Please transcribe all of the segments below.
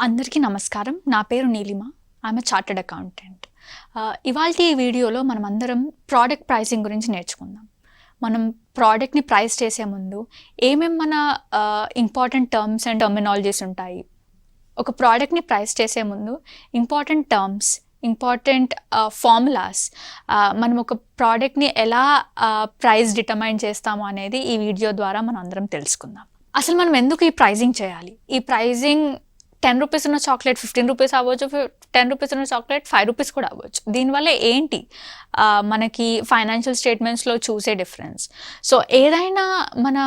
అందరికీ నమస్కారం. నా పేరు Neelima. I'm a chartered accountant. ఇవాల్టి ఈ వీడియోలో మనం అందరం ప్రోడక్ట్ ప్రైసింగ్ గురించి నేర్చుకుందాం. మనం ప్రోడక్ట్ని ప్రైస్ చేసే ముందు ఏమేమి మన ఇంపార్టెంట్ టర్మ్స్ అండ్ టర్మినాలజీస్ ఉంటాయి. ఒక ప్రోడక్ట్ని ప్రైస్ చేసే ముందు ఇంపార్టెంట్ టర్మ్స్, ఇంపార్టెంట్ ఫార్ములాస్, మనం ఒక ప్రోడక్ట్ని ఎలా ప్రైస్ డిటర్మైన్ చేస్తాము అనేది ఈ వీడియో ద్వారా మనం అందరం తెలుసుకుందాం. అసలు మనం ఎందుకు ఈ ప్రైజింగ్ చేయాలి? ఈ ప్రైజింగ్ 10 రూపీస్ ఉన్న చాక్లెట్ 15 రూపీస్ అవ్వచ్చు, 10 రూపీస్ ఉన్న చాక్లెట్ 5 రూపీస్ కూడా అవ్వచ్చు. దీనివల్ల ఏంటి మనకి ఫైనాన్షియల్ స్టేట్మెంట్స్లో చూసే డిఫరెన్స్? సో ఏదైనా మన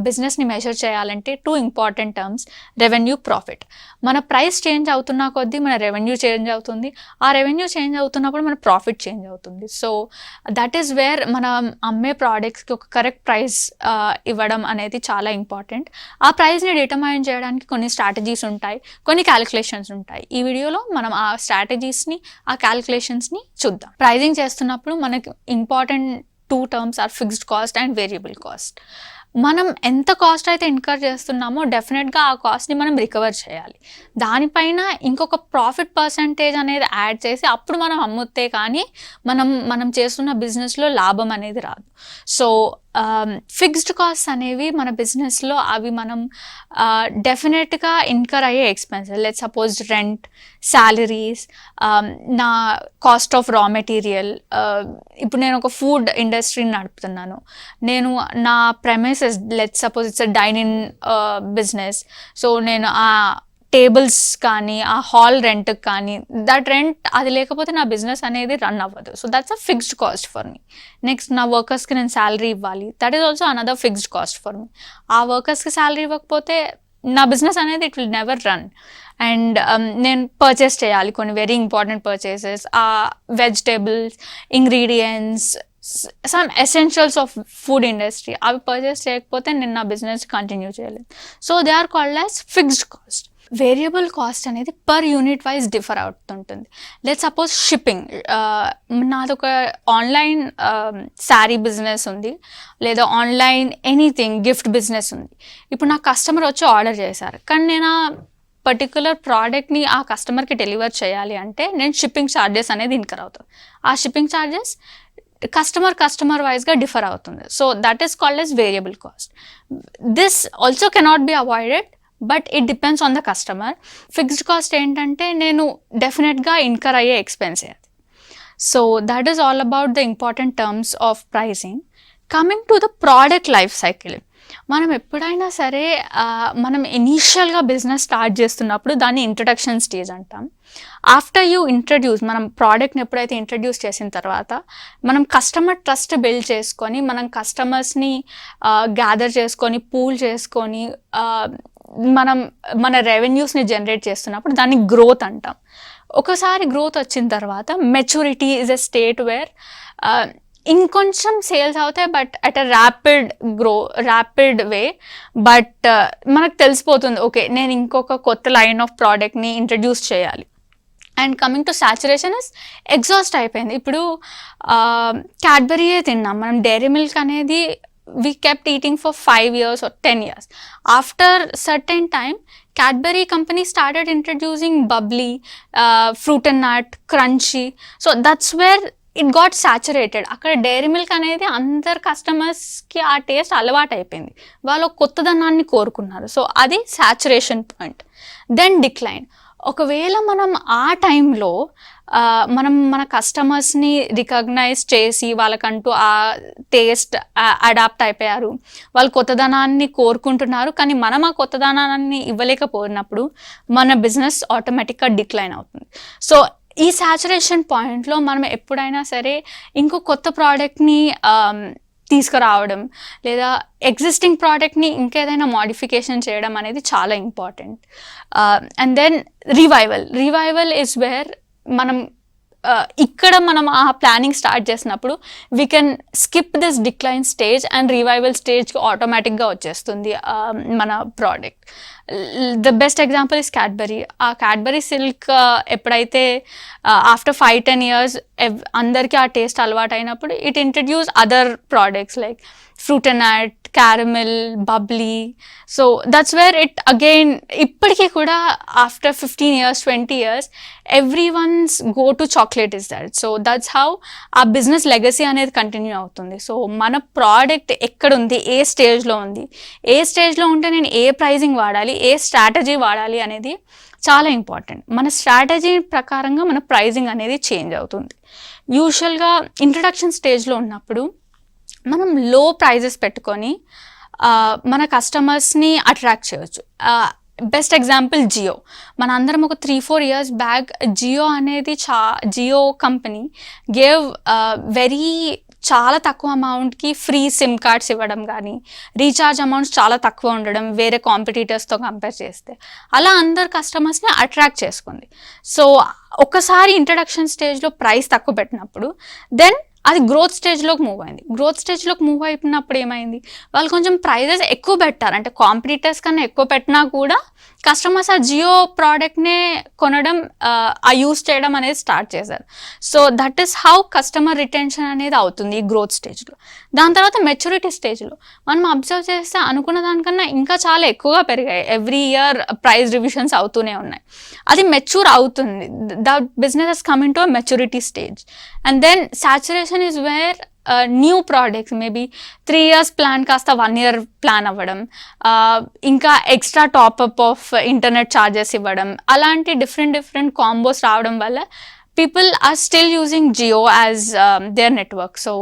బిజినెస్ని మెజర్ చేయాలంటే 2 ఇంపార్టెంట్ టర్మ్స్, రెవెన్యూ, ప్రాఫిట్. మన ప్రైస్ చేంజ్ అవుతున్న కొద్దీ మన రెవెన్యూ చేంజ్ అవుతుంది. ఆ రెవెన్యూ చేంజ్ అవుతున్నప్పుడు మన ప్రాఫిట్ చేంజ్ అవుతుంది. సో దట్ ఈస్ వేర్ మనం అమ్మే ప్రోడక్ట్స్కి ఒక కరెక్ట్ ప్రైస్ ఇవ్వడం అనేది చాలా ఇంపార్టెంట్. ఆ ప్రైస్ని డిటర్మైన్ చేయడానికి కొన్ని స్ట్రాటజీస్ ఉంటాయి, కొన్ని క్యాలిక్యులేషన్స్ ఉంటాయి. ఈ వీడియోలో మనం ఆ స్ట్రాటజీస్ని, ఆ క్యాలిక్యులేషన్స్ని చూద్దాం. ప్రైజింగ్ చేస్తున్నప్పుడు మనకి important 2 terms are fixed cost and variable cost. మనం ఎంత కాస్ట్ అయితే ఇన్కర్ చేస్తున్నామో డెఫినెట్గా ఆ కాస్ట్ని మనం రికవర్ చేయాలి. దానిపైన ఇంకొక ప్రాఫిట్ పర్సంటేజ్ అనేది యాడ్ చేసి అప్పుడు మనం అమ్ముతే కానీ మనం చేస్తున్న బిజినెస్లో లాభం అనేది రాదు. సో ఫిక్స్డ్ కాస్ట్ అనేవి మన బిజినెస్లో అవి మనం డెఫినెట్గా ఇన్కర్ అయ్యే expenses. Let's suppose rent, salaries, నా కాస్ట్ ఆఫ్ రా మెటీరియల్. ఇప్పుడు నేను ఒక ఫుడ్ ఇండస్ట్రీని నడుపుతున్నాను. నేను నా premises, let's suppose it's a dining business. So నేను ఆ టేబుల్స్ కానీ ఆ హాల్ రెంట్కి కానీ దట్ రెంట్ అది లేకపోతే నా బిజినెస్ అనేది రన్ అవ్వదు. So that's a fixed cost for me. Next నా వర్కర్స్కి నేను శాలరీ ఇవ్వాలి. That is also another fixed cost for me. ఆ వర్కర్స్కి శాలరీ ఇవ్వకపోతే నా బిజినెస్ అనేది it will never run. And నేను పర్చేస్ చేయాలి కొన్ని వెరీ ఇంపార్టెంట్ పర్చేసెస్, ఆ vegetables, ingredients, some essentials of food industry. అవి పర్చేస్ చేయకపోతే నేను నా బిజినెస్ కంటిన్యూ చేయలేదు. So they are called as fixed cost. Variable cost అనేది పర్ యూనిట్ వైజ్ డిఫర్ అవుతుంటుంది. Let's suppose shipping. నాదొక ఆన్లైన్ శారీ బిజినెస్ ఉంది, లేదా ఆన్లైన్ ఎనీథింగ్ గిఫ్ట్ బిజినెస్ ఉంది. ఇప్పుడు నా కస్టమర్ వచ్చి ఆర్డర్ చేశారు, కానీ నేను ఆ పర్టికులర్ ప్రోడక్ట్ని ఆ కస్టమర్కి డెలివర్ చేయాలి అంటే నేను షిప్పింగ్ ఛార్జెస్ అనేది ఇన్కర్ అవుతుంది. ఆ షిప్పింగ్ ఛార్జెస్ కస్టమర్ వైజ్గా డిఫర్ అవుతుంది. So that is called yes variable cost. This also cannot be avoided, but it depends on the customer. Fixed cost ఏంటంటే నేను డెఫినెట్గా ఇన్కర్ అయ్యే ఎక్స్పెన్సే అది. So that is all about the important terms of pricing. Coming to the product life cycle. మనం ఎప్పుడైనా సరే మనం ఇనీషియల్గా బిజినెస్ స్టార్ట్ చేస్తున్నప్పుడు దాన్ని ఇంట్రడక్షన్ స్టేజ్ అంటాం. ఆఫ్టర్ యూ ఇంట్రడ్యూస్, మనం ప్రోడక్ట్ని ఎప్పుడైతే ఇంట్రడ్యూస్ చేసిన తర్వాత మనం కస్టమర్ ట్రస్ట్ బిల్డ్ చేసుకొని, మనం కస్టమర్స్ని గ్యాదర్ చేసుకొని, పూల్ చేసుకొని మన రెవెన్యూస్ని జనరేట్ చేస్తున్నప్పుడు దాన్ని గ్రోత్ అంటాం. ఒకసారి గ్రోత్ వచ్చిన తర్వాత maturity is a state where ఇంకొంచెం సేల్స్ అవుతాయి, but at a rapid way. But మనకు తెలిసిపోతుంది, ఓకే నేను ఇంకొక కొత్త లైన్ ఆఫ్ ప్రోడక్ట్ని ఇంట్రడ్యూస్ చేయాలి. And coming to saturation is exhaust అయిపోయింది. ఇప్పుడు క్యాడ్బరీయే తిన్నాం మనం. డైరీ మిల్క్ అనేది we kept eating for 5 years or 10 years. After certain time, Cadbury company started introducing bubbly, fruit and nut, crunchy. So that's where it got saturated. అక్కడ dairy milk అనేది అందరు కస్టమర్స్కి ఆ టేస్ట్ అలవాటు అయిపోయింది. వాళ్ళు కొత్తదనాన్ని కోరుకున్నారు. సో అది సాచురేషన్ పాయింట్. Then decline. ఒకవేళ మనం ఆ టైంలో మన కస్టమర్స్ని రికగ్నైజ్ చేసి వాళ్ళకంటూ ఆ టేస్ట్ అడాప్ట్ అయిపోయారు, వాళ్ళు కొత్తదనాన్ని కోరుకుంటున్నారు, కానీ మనం ఆ కొత్తదనాన్ని ఇవ్వలేకపోయినప్పుడు మన బిజినెస్ ఆటోమేటిక్గా డిక్లైన్ అవుతుంది. సో ఈ సాచురేషన్ పాయింట్లో మనం ఎప్పుడైనా సరే ఇంకో కొత్త ప్రోడక్ట్ని తీసుకురావడం, లేదా ఎగ్జిస్టింగ్ ప్రోడక్ట్ని ఇంకేదైనా మోడిఫికేషన్ చేయడం అనేది చాలా important. And then revival is where మనం ఇక్కడ మనం ఆ ప్లానింగ్ స్టార్ట్ చేసినప్పుడు we can skip this decline stage and revival స్టేజ్కి ఆటోమేటిక్గా వచ్చేస్తుంది మన product. The best example is Cadbury. ఆ క్యాడ్బరీ సిల్క్ ఎప్పుడైతే ఆఫ్టర్ 5-10 years అందరికీ ఆ టేస్ట్ అలవాటు అయినప్పుడు it introduce other products like fruit and nut, caramel, Bubbly. So that's where it again ఇప్పటికీ కూడా after 15 years 20 years every once go to chocolate is that. So that's how ఆ business legacy అనేది continue అవుతుంది. So మన product ఎక్కడుంది, ఏ స్టేజ్లో ఉంది, ఏ స్టేజ్లో ఉంటే నేను ఏ ప్రైజింగ్ వాడాలి, ఏ స్ట్రాటజీ వాడాలి అనేది చాలా ఇంపార్టెంట్. మన స్ట్రాటజీ ప్రకారంగా మన ప్రైజింగ్ అనేది చేంజ్ అవుతుంది. యూజువల్గా ఇంట్రడక్షన్ స్టేజ్లో ఉన్నప్పుడు మనం లో ప్రైజెస్ పెట్టుకొని మన కస్టమర్స్ని అట్రాక్ట్ చేయవచ్చు. Best example Jio. మన అందరం ఒక 3-4 years బ్యాక్ జియో అనేది జియో కంపెనీ గేవ్ చాలా తక్కువ అమౌంట్కి ఫ్రీ సిమ్ కార్డ్స్ ఇవ్వడం కానీ, రీఛార్జ్ అమౌంట్స్ చాలా తక్కువ ఉండడం వేరే కాంపిటీటర్స్తో కంపేర్ చేస్తే, అలా అందరు కస్టమర్స్ని అట్రాక్ట్ చేసుకుంది. సో ఒకసారి ఇంట్రడక్షన్ స్టేజ్లో ప్రైస్ తక్కువ పెట్టినప్పుడు దెన్ అది గ్రోత్ స్టేజ్లోకి మూవ్ అయింది. గ్రోత్ స్టేజ్లోకి మూవ్ అయిపోయినప్పుడు ఏమైంది, వాళ్ళు కొంచెం ప్రైజెస్ ఎక్కువ పెట్టారు. అంటే కాంపిటీటర్స్ కన్నా ఎక్కువ పెట్టినా కూడా కస్టమర్స్ ఆ జియో ప్రోడక్ట్నే కొనడం, ఆ యూస్ చేయడం అనేది స్టార్ట్ చేశారు. So that is how customer retention అనేది అవుతుంది ఈ గ్రోత్ స్టేజ్లో. దాని తర్వాత మెచ్యూరిటీ స్టేజ్లో మనం అబ్జర్వ్ చేస్తే అనుకున్న దానికన్నా ఇంకా చాలా ఎక్కువగా పెరిగాయి. ఎవ్రీ ఇయర్ ప్రైస్ రివిజన్స్ అవుతూనే ఉన్నాయి. అది మెచ్యూర్ అవుతుంది. The business has come into a maturity stage. And then saturation is where new products maybe 3 years plan కాస్త 1 year ప్లాన్ అవ్వడం, ఇంకా extra top up of internet charges ఇవ్వడం, అలాంటి different combos రావడం వల్ల people are still using Jio as their network. So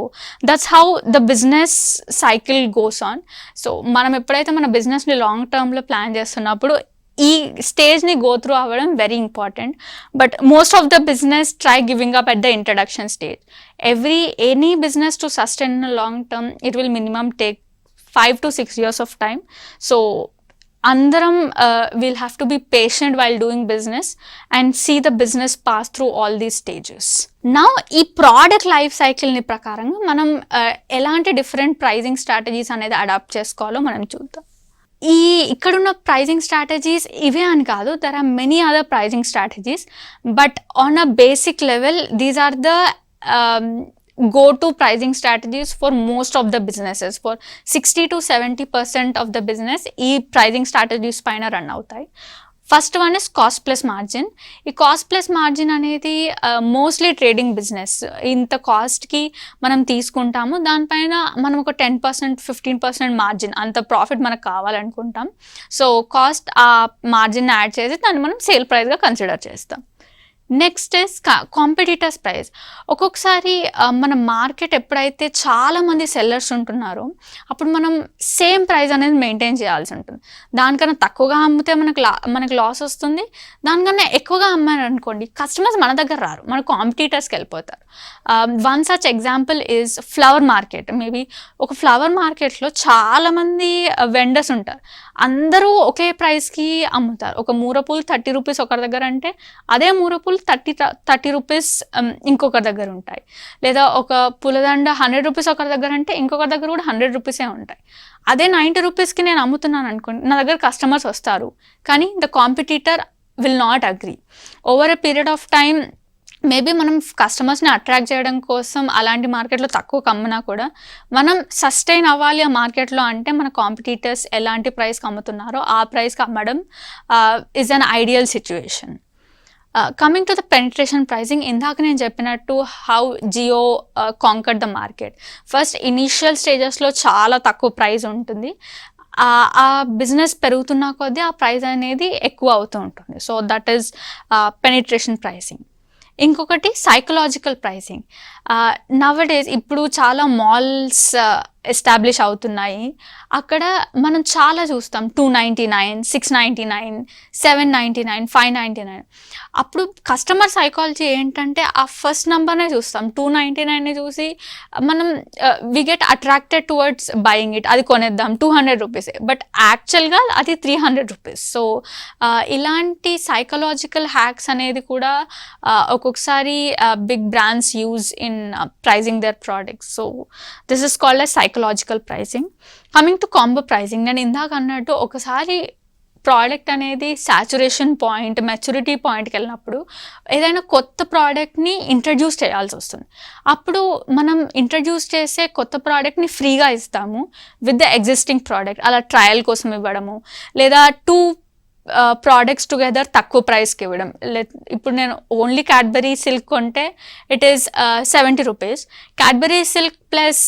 that's how the business cycle goes on. So మనం ఎప్పుడైతే మన బిజినెస్ని లాంగ్ టర్మ్లో ప్లాన్ చేస్తున్నప్పుడు ఈ స్టేజ్ని గో త్రూ అవ్వడం very important. But most of the business try giving up at the introduction stage. Any business to sustain in long term it will minimum take 5 to 6 years of time. So అందరం will have to be patient while doing business and see the business pass through all these stages. నా ఈ product life సైకిల్ని ప్రకారంగా మనం ఎలాంటి different pricing strategies అనేది adapt చేసుకోవాలో మనం చూద్దాం. ఇక్కడున్న ప్రైజింగ్ స్ట్రాటజీస్ ఇవే అని కాదు, there are many other pricing strategies. But on a basic level these are the go-to pricing strategies for most of the businesses. For 60 to 70% of the business ఈ pricing strategies పైన run అవుతాయి. First one is cost plus margin. ఈ cost plus margin అనేది mostly trading business. ఇంత కాస్ట్కి మనం తీసుకుంటాము, దానిపైన మనం ఒక 10% 15% మార్జిన్, అంత ప్రాఫిట్ మనకు కావాలనుకుంటాం. సో కాస్ట్ ఆ మార్జిన్ యాడ్ చేసి దాన్ని మనం సేల్ ప్రైస్గా కన్సిడర్ చేస్తాం. Next is competitors price. ఒక్కొక్కసారి మన మార్కెట్ ఎప్పుడైతే చాలామంది సెల్లర్స్ ఉంటున్నారో అప్పుడు మనం సేమ్ ప్రైస్ అనేది మెయింటైన్ చేయాల్సి ఉంటుంది. దానికన్నా తక్కువగా అమ్మితే మనకు లాస్ వస్తుంది. దానికన్నా ఎక్కువగా అమ్మారనుకోండి కస్టమర్స్ మన దగ్గర రారు, మన కాంపిటీటర్స్కి వెళ్ళిపోతారు. One such example is flower market. Maybe ఒక ఫ్లవర్ మార్కెట్లో చాలామంది వెండర్స్ ఉంటారు, అందరూ ఒకే ప్రైస్కి అమ్ముతారు. ఒక మూరపూలు 30 రూపీస్ ఒకరి దగ్గర అంటే అదే మూరపూలు 30 రూపీస్ ఇంకొకరి దగ్గర ఉంటాయి. లేదా ఒక పూలదండ 100 రూపీస్ ఒకరి దగ్గర అంటే ఇంకొకరి దగ్గర కూడా 100 రూపీసే ఉంటాయి. అదే 90 రూపీస్కి నేను అమ్ముతున్నాను అనుకోండి, నా దగ్గర కస్టమర్స్ వస్తారు, కానీ the competitor will not agree. Over a period of time maybe మనం కస్టమర్స్ని అట్రాక్ట్ చేయడం కోసం అలాంటి మార్కెట్లో తక్కువ అమ్మినా కూడా మనం సస్టైన్ అవ్వాలి ఆ మార్కెట్లో అంటే మన కాంపిటీటర్స్ ఎలాంటి ప్రైస్కి అమ్ముతున్నారో ఆ ప్రైస్కి అమ్మడం is an ideal situation. Coming to the penetration pricing, ఇందాక నేను చెప్పినట్టు how Jio conquered the market. First initial స్టేజెస్లో చాలా తక్కువ ప్రైస్ ఉంటుంది, ఆ బిజినెస్ పెరుగుతున్న కొద్దీ ఆ ప్రైస్ అనేది ఎక్కువ అవుతూ ఉంటుంది. So that is penetration pricing. ఇంకొకటి సైకలాజికల్ ప్రైసింగ్. నవడేస్ ఇప్పుడు చాలా మాల్స్ ఎస్టాబ్లిష్ అవుతున్నాయి, అక్కడ మనం చాలా చూస్తాం 299, 699, 799, 599. అప్పుడు కస్టమర్ సైకాలజీ ఏంటంటే ఆ ఫస్ట్ నెంబర్నే చూస్తాం, 299ని చూసి మనం we get attracted towards buying it, అది కొనేద్దాం 200 రూపీసే, బట్ యాక్చువల్గా అది 300 రూపీస్. సో ఇలాంటి సైకలాజికల్ హ్యాక్స్ అనేది కూడా ఒక్కొక్కసారి big brands use in pricing their products. So this is called as psychological pricing. Coming to combo pricing, నేను ఇందాక అన్నట్టు ఒకసారి ప్రోడక్ట్ అనేది సాచురేషన్ పాయింట్, మెచ్యూరిటీ పాయింట్కి వెళ్ళినప్పుడు ఏదైనా కొత్త ప్రోడక్ట్ని ఇంట్రడ్యూస్ చేయాల్సి వస్తుంది. అప్పుడు మనం ఇంట్రడ్యూస్ చేసే కొత్త ప్రోడక్ట్ని ఫ్రీగా ఇస్తాము విత్ ద ఎగ్జిస్టింగ్ ప్రోడక్ట్. అలా ట్రయల్ కోసం ఇవ్వడము, లేదా 2 ప్రోడక్ట్స్ టుగెదర్ తక్కువ ప్రైస్కి ఇవ్వడం. ఇప్పుడు నేను ఓన్లీ క్యాడ్బరీ సిల్క్ కొంటే it is 70 rupees. Cadbury Silk plus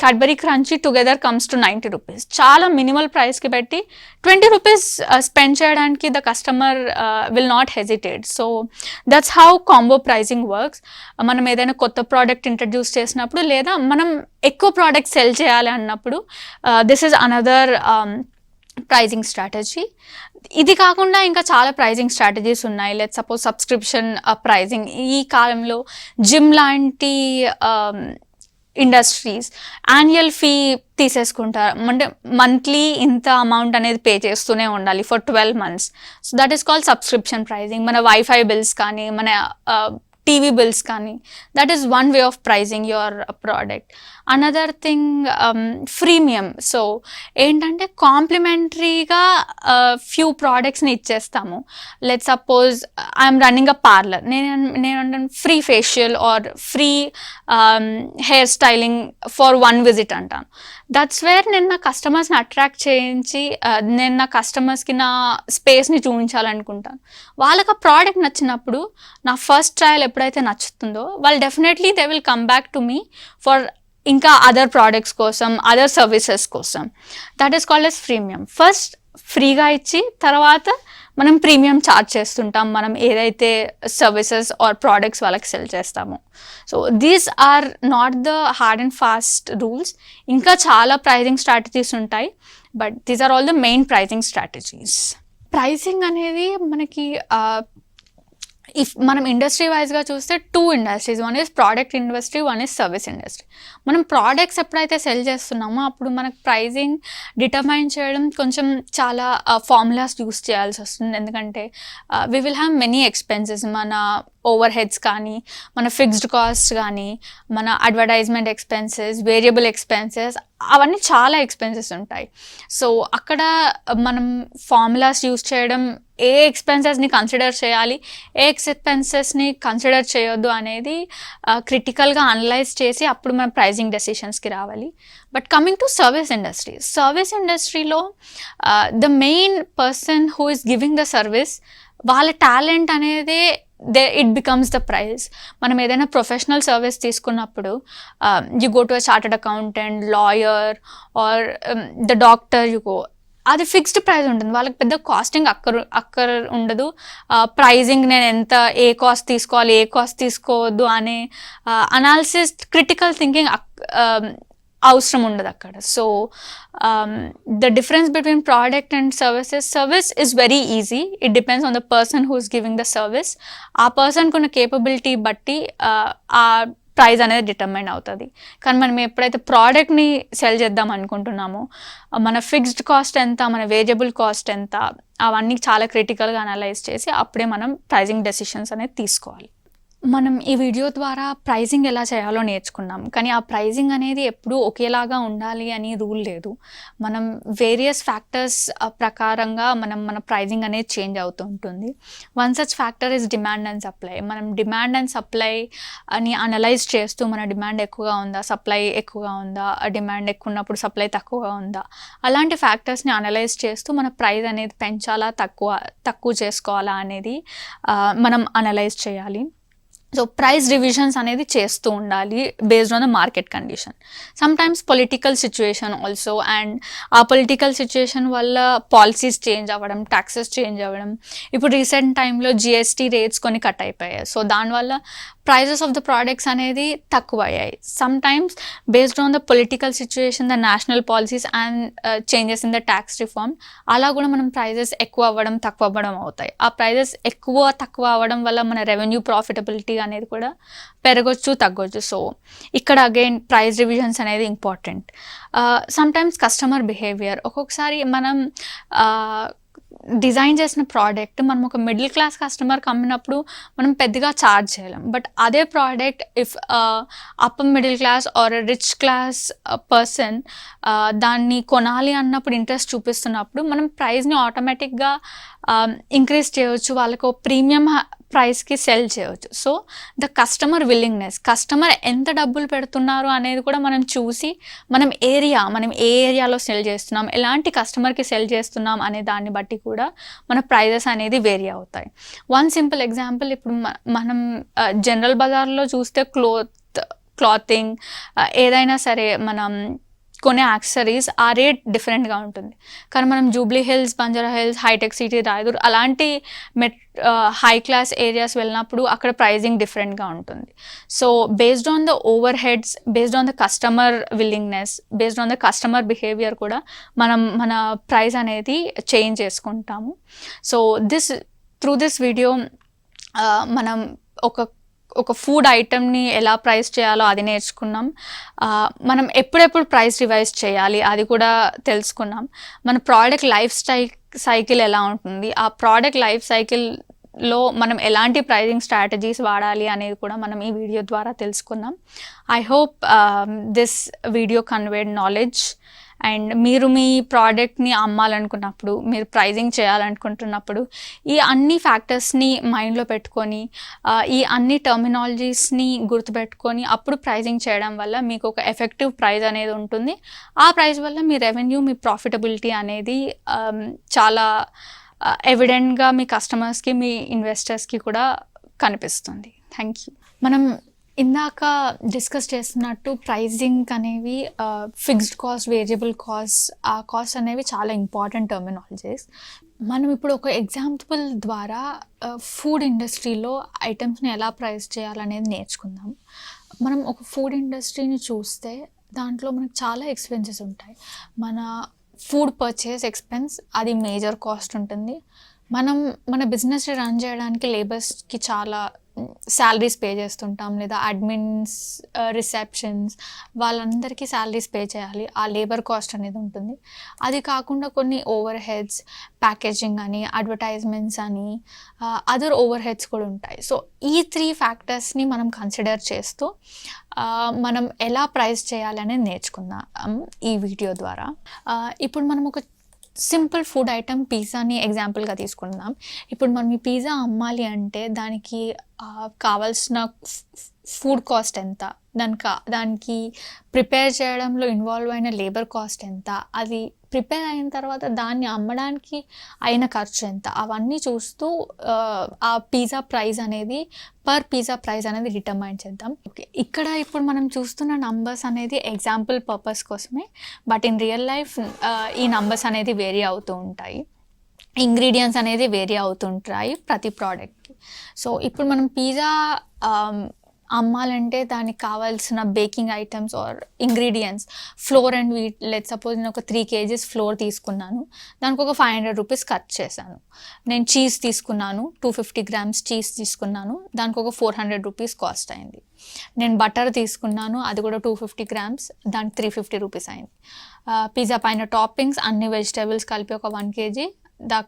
Cadbury Crunchie together comes to 90 rupees. చాలా మినిమల్ ప్రైస్కి పెట్టి 20 రూపీస్ స్పెండ్ చేయడానికి the customer will not hesitate. So that's how combo pricing works. మనం ఏదైనా కొత్త ప్రోడక్ట్ ఇంట్రడ్యూస్ చేసినప్పుడు, లేదా మనం ఎక్కువ ప్రోడక్ట్ సెల్ చేయాలి అన్నప్పుడు, this is another pricing strategy. ఇది కాకుండా ఇంకా చాలా ప్రైజింగ్ స్ట్రాటజీస్ ఉన్నాయి. Let's suppose subscription pricing. ఈ కాలంలో జిమ్ లాంటి ఇండస్ట్రీస్ యాన్యువల్ ఫీ తీసేసుకుంటారు. అంటే మంత్లీ ఇంత అమౌంట్ అనేది పే చేస్తూనే ఉండాలి for 12 months. So that is called subscription pricing. మన వైఫై బిల్స్ కానీ, మన టీవీ బిల్స్ కానీ, that is one way of pricing your product. Another thing freemium. So ఏంటంటే కాంప్లిమెంటరీగా ఫ్యూ ప్రోడక్ట్స్ని ఇచ్చేస్తాము. Let's suppose I'm running a parlour, నేను free facial or free hair styling for 1 visit అంటాను. That's where నేను నా కస్టమర్స్ని attract చేయించి నేను నా కస్టమర్స్కి నా స్పేస్ని చూపించాలనుకుంటాను. వాళ్ళకి ఆ ప్రోడక్ట్ నచ్చినప్పుడు, నా ఫస్ట్ ట్రయల్ ఎప్పుడైతే నచ్చుతుందో, వాళ్ళు definitely they will come back to me for ఇంకా అదర్ ప్రోడక్ట్స్ కోసం, అదర్ సర్వీసెస్ కోసం. That is called as premium. First ఫ్రీగా ఇచ్చి తర్వాత మనం ప్రీమియం ఛార్జ్ చేస్తుంటాం, మనం ఏదైతే సర్వీసెస్ ఆర్ ప్రోడక్ట్స్ వాళ్ళకి సెల్ చేస్తామో. So these are not the hard and fast rules. ఇంకా చాలా ప్రైజింగ్ స్ట్రాటజీస్ ఉంటాయి, but these are all the main pricing strategies. Pricing అనేది మనకి ఇఫ్ మనం ఇండస్ట్రీ వైజ్గా చూస్తే 2 industries, one is product industry, one is service industry. మనం products ఎప్పుడైతే సెల్ చేస్తున్నామో అప్పుడు మనకు ప్రైజింగ్ డిటర్మైన్ చేయడం కొంచెం చాలా ఫార్ములాస్ యూస్ చేయాల్సి వస్తుంది. ఎందుకంటే we will have many expenses. మన ఓవర్ హెడ్స్ కానీ, మన ఫిక్స్డ్ కాస్ట్ కానీ, మన అడ్వర్టైజ్మెంట్ ఎక్స్పెన్సెస్, వేరియబుల్ ఎక్స్పెన్సెస్, అవన్నీ చాలా ఎక్స్పెన్సెస్ ఉంటాయి. సో అక్కడ మనం ఫార్ములాస్ యూస్ చేయడం, ఏ ఎక్స్పెన్సెస్ని కన్సిడర్ చేయాలి, ఏ ఎక్స్పెన్సెస్ని కన్సిడర్ చేయొద్దు అనేది క్రిటికల్గా అనలైజ్ చేసి అప్పుడు మనం ప్రైజింగ్ డెసిషన్స్కి రావాలి. బట్ కమింగ్ టు సర్వీస్ ఇండస్ట్రీలో the main person who is giving the service, వాళ్ళ టాలెంట్ అనేది ఇట్ బికమ్స్ ద ప్రైజ్. మనం ఏదైనా ప్రొఫెషనల్ సర్వీస్ తీసుకున్నప్పుడు you go to a chartered accountant, lawyer are the doctor, you go, అది fixed price ఉంటుంది. వాళ్ళకి పెద్ద కాస్టింగ్ అక్కర ఉండదు. ప్రైజింగ్ నేను ఎంత, ఏ కాస్ట్ తీసుకోవాలి, ఏ కాస్ట్ తీసుకోవద్దు అనే అనాలిసిస్, క్రిటికల్ థింకింగ్ అవసరం ఉండదు అక్కడ. So the difference between product and service is very easy. It depends on the person who is giving the service. ఆ పర్సన్కి ఉన్న కేపబిలిటీ బట్టి ఆ ప్రైస్ అనేది డిటర్మైన్ అవుతుంది. కానీ మనం ఎప్పుడైతే ప్రోడక్ట్ని సెల్ చేద్దాం అనుకుంటున్నామో, మన ఫిక్స్డ్ కాస్ట్ ఎంత, మన వేరియబుల్ కాస్ట్ ఎంత, అవన్నీ చాలా క్రిటికల్గా అనలైజ్ చేసి అప్పుడే మనం ప్రైజింగ్ డెసిషన్స్ అనేది తీసుకోవాలి. మనం ఈ వీడియో ద్వారా ప్రైజింగ్ ఎలా చేయాలో నేర్చుకున్నాం. కానీ ఆ ప్రైజింగ్ అనేది ఎప్పుడూ ఒకేలాగా ఉండాలి అని రూల్ లేదు. మనం వేరియస్ ఫ్యాక్టర్స్ ప్రకారంగా మన ప్రైజింగ్ అనేది చేంజ్ అవుతూ ఉంటుంది. One such factor is demand and supply. మనం డిమాండ్ అండ్ సప్లై అని అనలైజ్ చేస్తూ, మన డిమాండ్ ఎక్కువగా ఉందా, సప్లై ఎక్కువగా ఉందా, డిమాండ్ ఎక్కువ ఉన్నప్పుడు సప్లై తక్కువగా ఉందా, అలాంటి ఫ్యాక్టర్స్ని అనలైజ్ చేస్తూ మన ప్రైస్ అనేది పెంచాలా, తక్కువ చేసుకోవాలా అనేది మనం అనలైజ్ చేయాలి. సో ప్రైస్ రివిజన్స్ అనేది చేస్తూ ఉండాలి based on the market condition. Sometimes political situation also, and ఆ పొలిటికల్ సిచ్యువేషన్ వల్ల పాలసీస్ చేంజ్ అవ్వడం, ట్యాక్సెస్ చేంజ్ అవ్వడం. ఇప్పుడు రీసెంట్ టైంలో జిఎస్టీ రేట్స్ కొన్ని కట్ అయిపోయాయి. సో దానివల్ల ప్రైజెస్ ఆఫ్ ద ప్రోడక్ట్స్ అనేది తక్కువ అయ్యాయి. Sometimes based on the political situation, the national policies and changes in the tax reform, అలా కూడా మనం ప్రైజెస్ ఎక్కువ అవ్వడం, తక్కువ అవ్వడం అవుతాయి. ఆ ప్రైజెస్ ఎక్కువ తక్కువ అవ్వడం వల్ల మన రెవెన్యూ ప్రాఫిటబిలిటీ అనేది కూడా పెరగొచ్చు, తగ్గొచ్చు. సో ఇక్కడ అగైన్ ప్రైస్ రివిజన్స్ అనేది ఇంపార్టెంట్. సమ్టైమ్స్ కస్టమర్ బిహేవియర్, ఒక్కొక్కసారి మనం డిజైన్ చేసిన ప్రోడక్ట్ మనం ఒక మిడిల్ క్లాస్ కస్టమర్కి అమ్మినప్పుడు మనం పెద్దగా ఛార్జ్ చేయలేం. బట్ అదే product if upper middle class or rich class person దాన్ని కొనాలి అన్నప్పుడు ఇంట్రెస్ట్ చూపిస్తున్నప్పుడు మనం ప్రైస్ని ఆటోమేటిక్గా ఇంక్రీజ్ చేయవచ్చు, వాళ్ళకు ప్రీమియం ప్రైస్కి సెల్ చేయవచ్చు. So the customer willingness, customer ఎంత డబ్బులు పెడుతున్నారు అనేది కూడా మనం చూసి మనం ఏ ఏరియాలో సెల్ చేస్తున్నాం, ఎలాంటి కస్టమర్కి సెల్ చేస్తున్నాం అనే దాన్ని బట్టి కూడా మన ప్రైజెస్ అనేది వేరీ అవుతాయి. వన్ సింపుల్ ఎగ్జాంపుల్, ఇప్పుడు మనం జనరల్ బజార్లో చూస్తే క్లాతింగ్ ఏదైనా సరే మనం కొనే యాక్సెసరీస్ ఆ రేట్ డిఫరెంట్గా ఉంటుంది. కానీ మనం Jubilee Hills, Banjara Hills, Hitech City, Rayadurg అలాంటి హై క్లాస్ ఏరియాస్ వెళ్ళినప్పుడు అక్కడ ప్రైజింగ్ డిఫరెంట్గా ఉంటుంది. So based on the overheads, based on the customer willingness, based on the customer behaviour కూడా మనం మన ప్రైస్ అనేది చేంజ్ చేసుకుంటాము. సో త్రూ దిస్ వీడియో మనం ఒక ఫుడ్ ఐటమ్ని ఎలా ప్రైస్ చేయాలో అది నేర్చుకున్నాం. మనం ఎప్పుడెప్పుడు ప్రైస్ రివైజ్ చేయాలి అది కూడా తెలుసుకున్నాం. మన ప్రోడక్ట్ లైఫ్ సైకిల్ ఎలా ఉంటుంది, ఆ ప్రోడక్ట్ లైఫ్ సైకిల్లో మనం ఎలాంటి ప్రైజింగ్ స్ట్రాటజీస్ వాడాలి అనేది కూడా మనం ఈ వీడియో ద్వారా తెలుసుకున్నాం. I hope this video conveyed knowledge. And మీరు మీ ప్రోడక్ట్ని అమ్మాలనుకున్నప్పుడు, మీరు ప్రైజింగ్ చేయాలనుకుంటున్నప్పుడు ఈ అన్ని ఫ్యాక్టర్స్ని మైండ్లో పెట్టుకొని, ఈ అన్ని టర్మినాలజీస్ని గుర్తుపెట్టుకొని అప్పుడు ప్రైజింగ్ చేయడం వల్ల మీకు ఒక ఎఫెక్టివ్ ప్రైస్ అనేది ఉంటుంది. ఆ ప్రైస్ వల్ల మీ రెవెన్యూ, మీ ప్రాఫిటబిలిటీ అనేది చాలా ఎవిడెంట్గా మీ కస్టమర్స్కి, మీ ఇన్వెస్టర్స్కి కూడా కనిపిస్తుంది. Thank you. మనం ఇందాక డిస్కస్ చేస్తున్నట్టు ప్రైజింగ్ అనేవి ఫిక్స్డ్ కాస్ట్, వేరియబుల్ కాస్ట్, ఆ కాస్ట్ అనేవి చాలా ఇంపార్టెంట్ టర్మినాలజీస్. మనం ఇప్పుడు ఒక ఎగ్జాంపుల్ ద్వారా ఫుడ్ ఇండస్ట్రీలో ఐటమ్స్ని ఎలా ప్రైస్ చేయాలనేది నేర్చుకుందాం. మనం ఒక ఫుడ్ ఇండస్ట్రీని చూస్తే దాంట్లో మనకు చాలా ఎక్స్పెన్సెస్ ఉంటాయి. మన ఫుడ్ పర్చేస్ ఎక్స్పెన్స్ అది మేజర్ కాస్ట్ ఉంటుంది. మన బిజినెస్ రన్ చేయడానికి లేబర్స్కి చాలా శాలరీస్ పే చేస్తుంటాం, లేదా అడ్మిన్స్, రిసెప్షన్స్ వాళ్ళందరికీ శాలరీస్ పే చేయాలి. ఆ లేబర్ కాస్ట్ అనేది ఉంటుంది. అది కాకుండా కొన్ని ఓవర్ హెడ్స్, ప్యాకేజింగ్ అని, అడ్వర్టైజ్మెంట్స్ అని, అదర్ ఓవర్ హెడ్స్ కూడా ఉంటాయి. సో ఈ 3 ఫ్యాక్టర్స్ని మనం కన్సిడర్ చేస్తూ మనం ఎలా ప్రైస్ చేయాలనేది నేర్చుకుందాం ఈ వీడియో ద్వారా. ఇప్పుడు మనం ఒక సింపుల్ ఫుడ్ ఐటమ్ పిజ్జాని ఎగ్జాంపుల్గా తీసుకుందాం. ఇప్పుడు మనం ఈ పిజ్జా అమ్మాలి అంటే దానికి కావాల్సిన ఫుడ్ కాస్ట్ ఎంత, దానికి ప్రిపేర్ చేయడంలో ఇన్వాల్వ్ అయిన లేబర్ కాస్ట్ ఎంత, అది ప్రిపేర్ అయిన తర్వాత దాన్ని అమ్మడానికి అయిన ఖర్చు ఎంత, అవన్నీ చూస్తూ ఆ పిజ్జా ప్రైస్ అనేది, పర్ పిజ్జా ప్రైస్ అనేది డిటర్మైన్ చేద్దాం. ఓకే, ఇక్కడ ఇప్పుడు మనం చూస్తున్న నంబర్స్ అనేది ఎగ్జాంపుల్ పర్పస్ కోసమే. బట్ ఇన్ రియల్ లైఫ్ ఈ నంబర్స్ అనేది వేరీ అవుతూ ఉంటాయి. ఇంగ్రీడియంట్స్ అనేది వేరీ అవుతుంటాయి ప్రతి ప్రోడక్ట్కి. సో ఇప్పుడు మనం పిజ్జా అమ్మాలంటే దానికి కావాల్సిన baking items or ingredients, flour and wheat, let suppose నేను ఒక 3 kgs ఫ్లోర్ తీసుకున్నాను, దానికి ఒక 500 రూపీస్ ఖర్చు చేశాను. నేను చీజ్ తీసుకున్నాను, 250 grams చీజ్ తీసుకున్నాను, దానికి ఒక 400 రూపీస్ కాస్ట్ అయింది. నేను బటర్ తీసుకున్నాను, అది కూడా 250 grams, దానికి 350 రూపీస్ అయింది. పిజ్జా పైన టాపింగ్స్ అన్ని వెజిటేబుల్స్ కలిపి ఒక 1 kg, the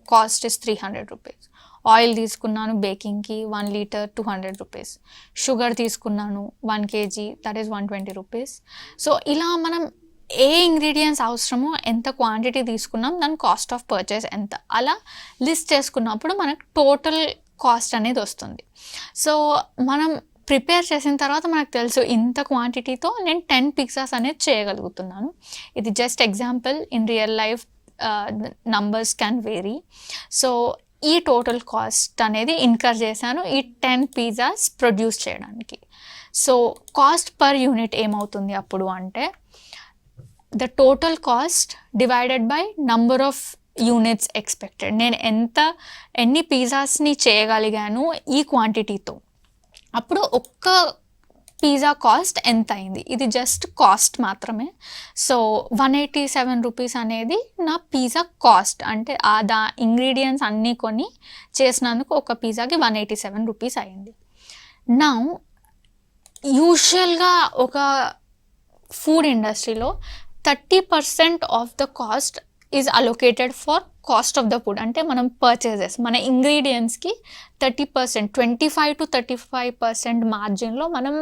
cost is 300 rupees. Oil తీసుకున్నాను బేకింగ్కి 1 లీటర్ 200 రూపీస్. షుగర్ తీసుకున్నాను 1 kg, that is 120 rupees. So ఇలా మనం ఏ ఇంగ్రీడియంట్స్ అవసరమో, ఎంత క్వాంటిటీ తీసుకున్నాం, దాని కాస్ట్ ఆఫ్ పర్చేస్ ఎంత, అలా లిస్ట్ చేసుకున్నప్పుడు మనకు టోటల్ కాస్ట్ అనేది వస్తుంది. సో మనం ప్రిపేర్ చేసిన తర్వాత మనకు తెలుసు ఇంత క్వాంటిటీతో నేను 10 పిజ్జాస్ అనేది చేయగలుగుతున్నాను. ఇది just example. In real life numbers can vary. So ఈ టోటల్ కాస్ట్ అనేది ఇన్కర్ చేశాను ఈ 10 పిజ్జాస్ ప్రొడ్యూస్ చేయడానికి. సో కాస్ట్ పర్ యూనిట్ ఏమవుతుంది అప్పుడు అంటే, the total cost divided by number of units expected. నేను ఎన్ని పిజ్జాస్ని చేయగలిగాను ఈ క్వాంటిటీతో, అప్పుడు ఒక్క పిజ్జా కాస్ట్ ఎంత అయింది. ఇది జస్ట్ కాస్ట్ మాత్రమే. సో 187 రూపీస్ అనేది నా పిజ్జా కాస్ట్. అంటే ఆ ఇంగ్రీడియంట్స్ అన్నీ కొని చేసినందుకు ఒక పిజ్జాకి 187 రూపీస్ అయింది. నా యూజువల్గా ఒక ఫుడ్ ఇండస్ట్రీలో 30% of the cost is allocated for cost of the food అంటే మనం పర్చేసెస్ మన ఇంగ్రీడియంట్స్కి 30%, 25% మార్జిన్లో మనం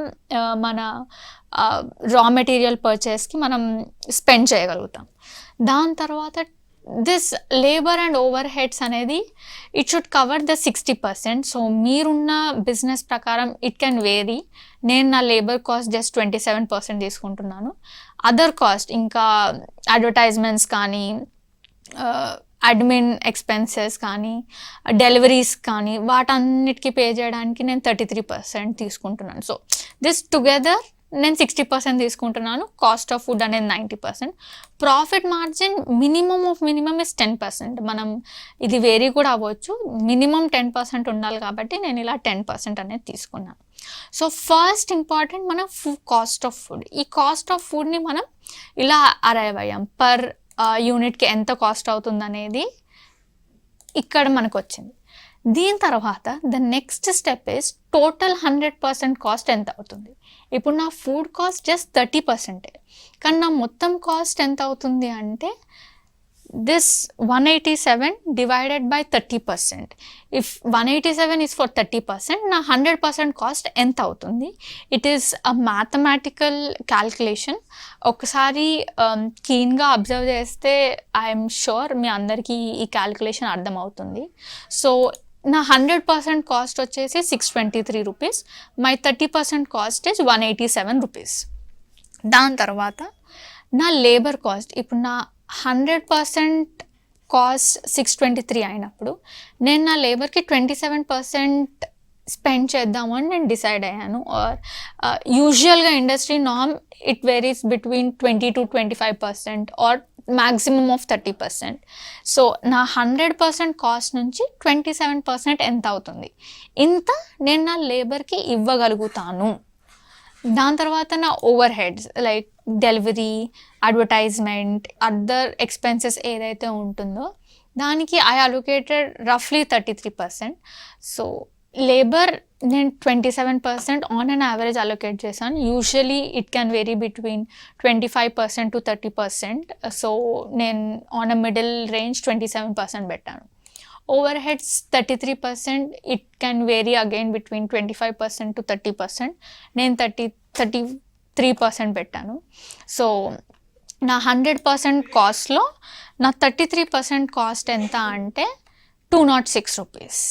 మన రా మెటీరియల్ పర్చేస్కి మనం స్పెండ్ చేయగలుగుతాం. దాని తర్వాత దిస్ లేబర్ అండ్ ఓవర్ హెడ్స్ అనేది it should cover the 60%. So మీరున్న బిజినెస్ ప్రకారం ఇట్ కెన్ వేరీ. నేను నా లేబర్ కాస్ట్ జస్ట్ 27% తీసుకుంటున్నాను. అదర్ కాస్ట్ ఇంకా అడ్వర్టైజ్మెంట్స్ కానీ అడ్మిన్ ఎక్స్పెన్సెస్ కానీ డెలివరీస్ కానీ వాటన్నిటికీ పే చేయడానికి నేను 33% తీసుకుంటున్నాను. సో దిస్ టుగెదర్ నేను 60% తీసుకుంటున్నాను. కాస్ట్ ఆఫ్ ఫుడ్ అనేది 90%. Profit margin minimum is 10%. మనం ఇది వేరీ కూడా అవ్వచ్చు. మినిమం 10% ఉండాలి కాబట్టి నేను ఇలా 10% అనేది తీసుకున్నాను. సో ఫస్ట్ ఇంపార్టెంట్ మనం కాస్ట్ ఆఫ్ ఫుడ్. ఈ కాస్ట్ ఆఫ్ ఫుడ్ని మనం ఇలా అరైవ్ అయ్యాం. పర్ యూనిట్కి ఎంత కాస్ట్ అవుతుంది అనేది ఇక్కడ మనకు వచ్చింది. దీని తర్వాత the next step is total 100% cost ఎంత అవుతుంది. ఇప్పుడు నా ఫుడ్ కాస్ట్ జస్ట్ 30%, కానీ నా మొత్తం కాస్ట్ ఎంత అవుతుంది అంటే this 187 divided by 30%. If 187 is for 30%, నా 100% కాస్ట్ ఎంత అవుతుంది. It is a mathematical calculation. ఒకసారి కీన్గా అబ్జర్వ్ చేస్తే ఐఎమ్ షూర్ మీ అందరికీ ఈ క్యాల్కులేషన్ అర్థమవుతుంది. సో నా 100% కాస్ట్ వచ్చేసి 623 rupees. My 30% cost is 187 rupees. దాని తర్వాత నా లేబర్ కాస్ట్, ఇప్పుడు నా 100% కాస్ట్ 623 అయినప్పుడు నేను నా లేబర్కి 27% స్పెండ్ చేద్దాము అని నేను డిసైడ్ అయ్యాను. ఆర్ యూజువల్గా industry norm it varies between 20 to 25% or maximum of 30%. So నా 100% కాస్ట్ నుంచి 27% ఎంత అవుతుంది, ఇంత నేను నా లేబర్కి ఇవ్వగలుగుతాను. దాని తర్వాత నా overheads like delivery, advertisement, other expenses ఏదైతే ఉంటుందో దానికి ఐ అలొకేటెడ్ రఫ్లీ 33%. సో లేబర్ నేను 27% ఆన్ అన్ యావరేజ్ అలొకేట్ చేశాను. Usually it can vary between 25% to 30%. So నేను ఆన్ అ మిడిల్ రేంజ్ 27% పెట్టాను. Overheads 33%, it can vary again between 25% to 30%. నేను 33% పెట్టాను. సో నా 100% కాస్ట్లో నా 33% కాస్ట్ ఎంత అంటే 206 రూపీస్.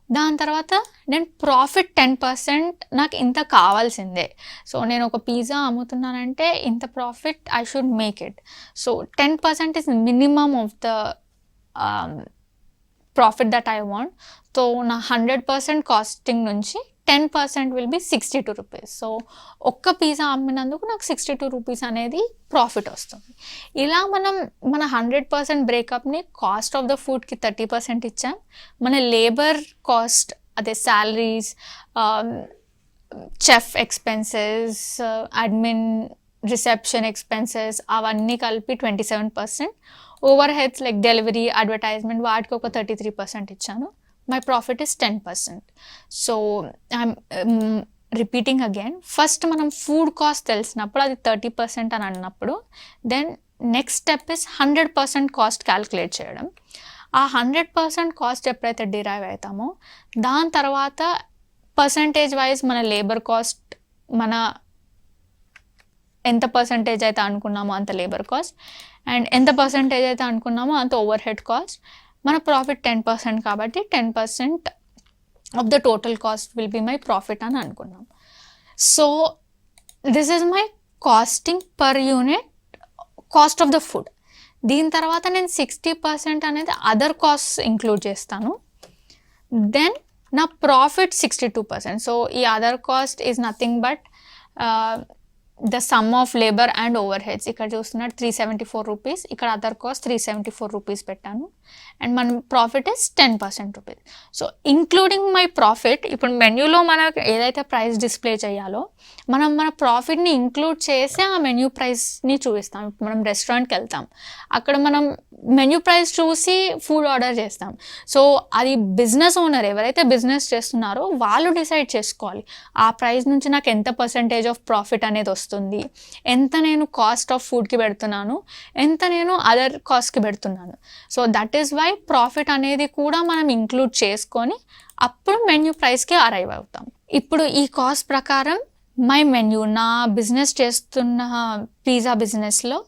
దాని తర్వాత నేను ప్రాఫిట్ 10% నాకు ఇంత కావాల్సిందే. సో నేను ఒక పిజ్జా అమ్ముతున్నానంటే ఇంత profit I should make it. So 10% is minimum of the profit that I want. So నా 100% కాస్టింగ్ నుంచి 10% విల్ బి 62 రూపీస్. సో ఒక్క పిజ్జా అమ్మినందుకు నాకు 62 రూపీస్ అనేది ప్రాఫిట్ వస్తుంది. ఇలా మనం మన 100% బ్రేకప్ని కాస్ట్ ఆఫ్ ద ఫుడ్కి 30% ఇచ్చాం. మన లేబర్ కాస్ట్ అదే salaries, chef expenses, admin, reception expenses అవన్నీ కలిపి 27%. Overheads like delivery, advertisement వాటికి ఒక 33% ఇచ్చాను. My profit is 10%. So I'm repeating again. First మనం ఫుడ్ కాస్ట్ తెలిసినప్పుడు అది 30% అని అన్నప్పుడు then next step is 100% cost calculate చేయడం. ఆ 100% కాస్ట్ ఎప్పుడైతే డిరైవ్ అవుతామో దాని తర్వాత పర్సంటేజ్ వైజ్ మన లేబర్ కాస్ట్, మన ఎంత పర్సంటేజ్ అయితే అనుకున్నామో అంత లేబర్ కాస్ట్ అండ్ ఎంత పర్సంటేజ్ అయితే అనుకున్నామో అంత ఓవర్ హెడ్ కాస్ట్. మన ప్రాఫిట్ 10% కాబట్టి 10% of the total cost will be my profit అని అనుకున్నాం. So this is my costing per unit cost of the food. దీని తర్వాత నేను 60% అనేది అదర్ కాస్ట్ ఇంక్లూడ్ చేస్తాను. దెన్ నా ప్రాఫిట్ 62%. సో ఈ other cost is nothing but the sum of labour and over heads. ఇక్కడ చూస్తున్నట్టు 374 రూపీస్, ఇక్కడ అదర్ కాస్ట్ 374 రూపీస్ పెట్టాను అండ్ మన profit is 10% rupees. So including my profit, ఇప్పుడు మెన్యూలో మనకు ఏదైతే ప్రైస్ డిస్ప్లే చేయాలో మనం మన ప్రాఫిట్ని ఇంక్లూడ్ చేసి ఆ మెన్యూ ప్రైస్ని చూపిస్తాం. ఇప్పుడు మనం రెస్టారెంట్కి వెళ్తాం, అక్కడ మనం మెన్యూ ప్రైస్ చూసి ఫుడ్ ఆర్డర్ చేస్తాం. సో అది బిజినెస్ ఓనర్ ఎవరైతే బిజినెస్ చేస్తున్నారో వాళ్ళు డిసైడ్ చేసుకోవాలి ఆ ప్రైస్ నుంచి నాకు ఎంత పర్సంటేజ్ ఆఫ్ ప్రాఫిట్ అనేది వస్తుంది. వస్తుంది, ఎంత నేను కాస్ట్ ఆఫ్ ఫుడ్కి పెడుతున్నాను, ఎంత నేను అదర్ కాస్ట్కి పెడుతున్నాను. So that is why profit అనేది కూడా మనం ఇంక్లూడ్ చేసుకొని అప్పుడు మెన్యూ ప్రైస్కి అరైవ్ అవుతాం. ఇప్పుడు ఈ కాస్ట్ ప్రకారం మై మెన్యూ, నా బిజినెస్ చేస్తున్న పిజ్జా బిజినెస్లో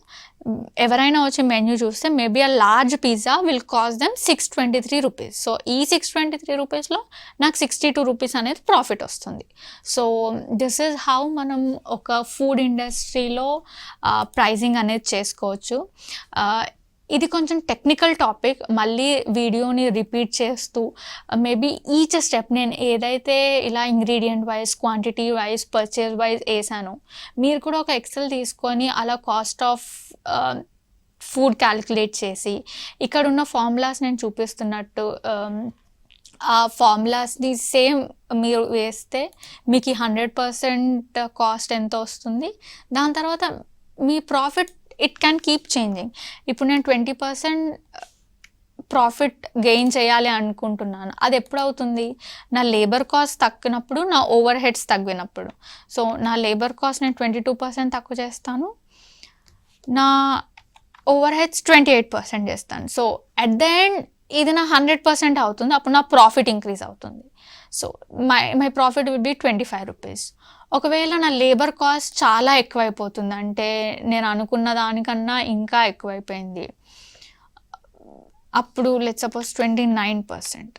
ఎవరైనా వచ్చి మెన్యూ చూస్తే మేబీ ఆ large pizza will cost them 623 rupees. So ఈ 623 రూపీస్లో నాకు 62 రూపీస్ అనేది ప్రాఫిట్ వస్తుంది. సో దిస్ ఈజ్ హౌ మనం ఒక ఫుడ్ ఇండస్ట్రీలో ప్రైజింగ్ అనేది చేసుకోవచ్చు. ఇది కొంచెం టెక్నికల్ టాపిక్, మళ్ళీ వీడియోని రిపీట్ చేస్తూ మేబీ ఈచ్ స్టెప్ నేను ఏదైతే ఇలా ingredient wise, quantity wise, purchase wise వేసానో మీరు కూడా ఒక ఎక్సెల్ తీసుకొని అలా కాస్ట్ ఆఫ్ ఫుడ్ క్యాలిక్యులేట్ చేసి ఇక్కడ ఉన్న ఫార్ములాస్ నేను చూపిస్తున్నట్టు ఆ ఫార్ములాస్ని సేమ్ మీరు వేస్తే మీకు 100% కాస్ట్ ఎంత వస్తుంది. దాని తర్వాత మీ profit it can keep changing. ఇప్పుడు నేను 20% ప్రాఫిట్ గెయిన్ చేయాలి అనుకుంటున్నాను, అది ఎప్పుడవుతుంది? నా లేబర్ కాస్ట్ తగ్గినప్పుడు, నా ఓవర్ హెడ్స్ తగ్గినప్పుడు. సో నా లేబర్ కాస్ట్ నేను 22% తక్కువ చేస్తాను, నా ఓవర్ హెడ్స్ 28% చేస్తాను. సో అట్ ద ఎండ్ ఇది నా 100% అవుతుంది, అప్పుడు నా ప్రాఫిట్ ఇంక్రీజ్ అవుతుంది. So my profit will be 25 rupees. ఒకవేళ నా లేబర్ కాస్ట్ చాలా ఎక్కువైపోతుంది, అంటే నేను అనుకున్న దానికన్నా ఇంకా ఎక్కువైపోయింది, అప్పుడు లెట్స్ సపోజ్ 29%.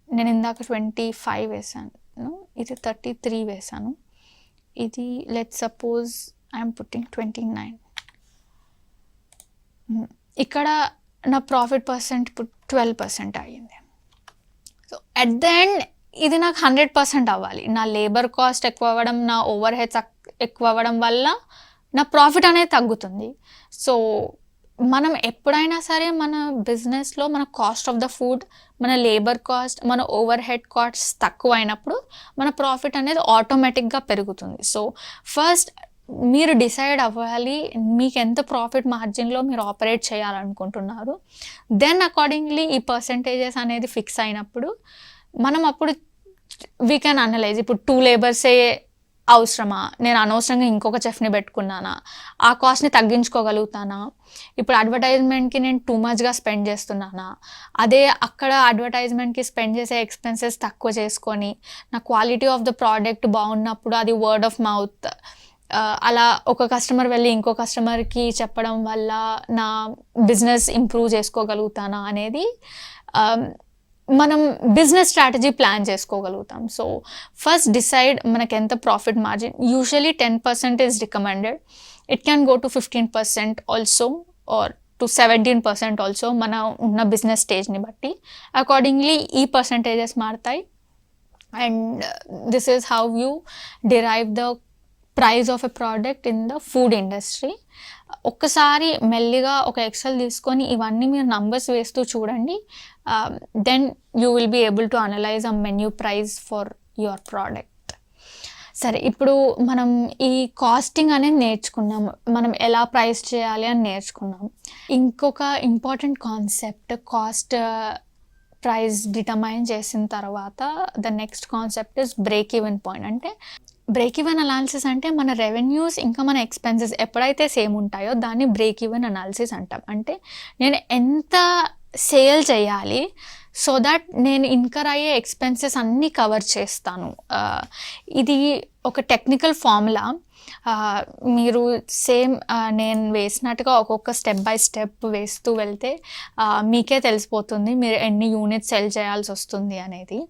నేను ఇందాక 25 వేసాను, ఇది 33 వేసాను, ఇది లెట్స్ సపోజ్ ఐఎమ్ పుట్టింగ్ 29. ఇక్కడ నా ప్రాఫిట్ పర్సెంట్ ఇప్పుడు 12% అయ్యింది. సో అట్ ద ఎండ్ ఇది నాకు 100% అవ్వాలి. నా లేబర్ కాస్ట్ ఎక్కువ అవ్వడం, నా ఓవర్ హెడ్స్ ఎక్కువ అవ్వడం వల్ల నా ప్రాఫిట్ అనేది తగ్గుతుంది. సో మనం ఎప్పుడైనా సరే మన బిజినెస్లో మన కాస్ట్ ఆఫ్ ద ఫుడ్, మన లేబర్ కాస్ట్, మన ఓవర్ హెడ్ కాస్ట్ తక్కువ అయినప్పుడు మన ప్రాఫిట్ అనేది ఆటోమేటిక్గా పెరుగుతుంది. సో ఫస్ట్ మీరు డిసైడ్ అవ్వాలి మీకు ఎంత ప్రాఫిట్ మార్జిన్లో మీరు ఆపరేట్ చేయాలనుకుంటున్నారు. దెన్ అకార్డింగ్లీ ఈ పర్సంటేజెస్ అనేది ఫిక్స్ అయినప్పుడు మనం అప్పుడు వీ కెన్ అనలైజ్. ఇప్పుడు 2 లేబర్సే అవసరమా, నేను అనవసరంగా ఇంకొక చెఫ్ని పెట్టుకున్నానా, ఆ కాస్ట్ని తగ్గించుకోగలుగుతానా, ఇప్పుడు అడ్వర్టైజ్మెంట్కి నేను టూ మచ్గా స్పెండ్ చేస్తున్నానా, అదే అక్కడ అడ్వర్టైజ్మెంట్కి స్పెండ్ చేసే ఎక్స్పెన్సెస్ తక్కువ చేసుకొని నా క్వాలిటీ ఆఫ్ ద ప్రోడక్ట్ బాగున్నప్పుడు అది వర్డ్ ఆఫ్ మౌత్ అలా ఒక కస్టమర్ వెళ్ళి ఇంకో కస్టమర్కి చెప్పడం వల్ల నా బిజినెస్ ఇంప్రూవ్ చేసుకోగలుగుతానా అనేది మనం బిజినెస్ స్ట్రాటజీ ప్లాన్ చేసుకోగలుగుతాం. సో ఫస్ట్ డిసైడ్ మనకు ఎంత profit margin. Usually 10% is recommended. It can go to 15% also or to 17% also, మన ఉన్న బిజినెస్ స్టేజ్ని బట్టి అకార్డింగ్లీ ఈ పర్సంటేజెస్ మారుతాయి. And this is how you derive the price of a product in the food industry. ఒక్కసారి మెల్లిగా ఒక ఎక్సెల్ తీసుకొని ఇవన్నీ మీరు నంబర్స్ వేస్తూ చూడండి. Then you will be able to analyse a menu price for your product. సరే, ఇప్పుడు మనం ఈ కాస్టింగ్ అనేది నేర్చుకున్నాం, మనం ఎలా ప్రైస్ చేయాలి అని నేర్చుకున్నాం. ఇంకొక important concept, cost price determine చేసిన తర్వాత the next concept is break even point. అంటే బ్రేక్ ఈవెన్ అనాలిసిస్ అంటే మన రెవెన్యూస్ ఇంకా మన ఎక్స్పెన్సెస్ ఎప్పుడైతే సేమ్ ఉంటాయో దాన్ని బ్రేక్ ఈవెన్ అనాలిసిస్ అంటాం. అంటే నేను ఎంత సేల్ చేయాలి సో దట్ నేను ఇన్కర్ అయ్యే ఎక్స్పెన్సెస్ అన్నీ కవర్ చేస్తాను. ఇది ఒక టెక్నికల్ ఫార్ములా. మీరు సేమ్ నేను వేసినట్టుగా ఒక్కొక్క స్టెప్ బై స్టెప్ వేస్తూ వెళ్తే మీకే తెలిసిపోతుంది మీరు ఎన్ని యూనిట్స్ సెల్ చేయాల్సి వస్తుంది అనేది.